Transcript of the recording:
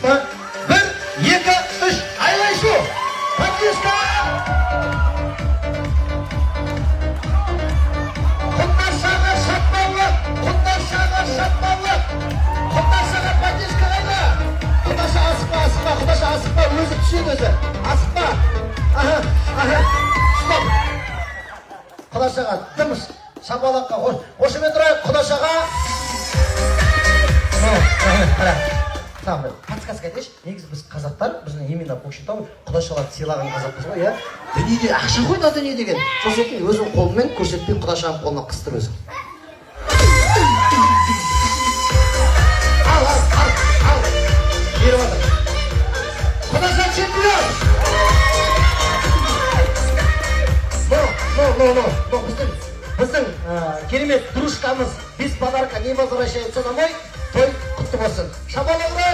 Аспа. 1, 2, 3. Айлайшу. Поддержка. Құтташаға шатмалы. Құтташаға шатмалы. Құтташаға поддержка қайда? Құтташа асықпа, асықпа. Құтташа асықпа. Өзі түседі өзі. Асықпа. Стоп. Құтташаға дымыс. Шапалаққа қошымен тұрайық. Құтташаға. Tamam, подсказка айтайыншы. Негізі біз қазақтар, біздің именно Көкшетау құдашаларды сыйлаған қазақпыз ғой, иә. Дүниеде ақша ғой да дүние деген. Сосын өзің қолымен көрсетпей құдашаның қолына қыстыр өзің. Ал. Беріп жатыр. Құдаша чемпион. Біздің керемет дружкамыз без подарка не возвращается домой. Той құтты болсын. Шапалақ.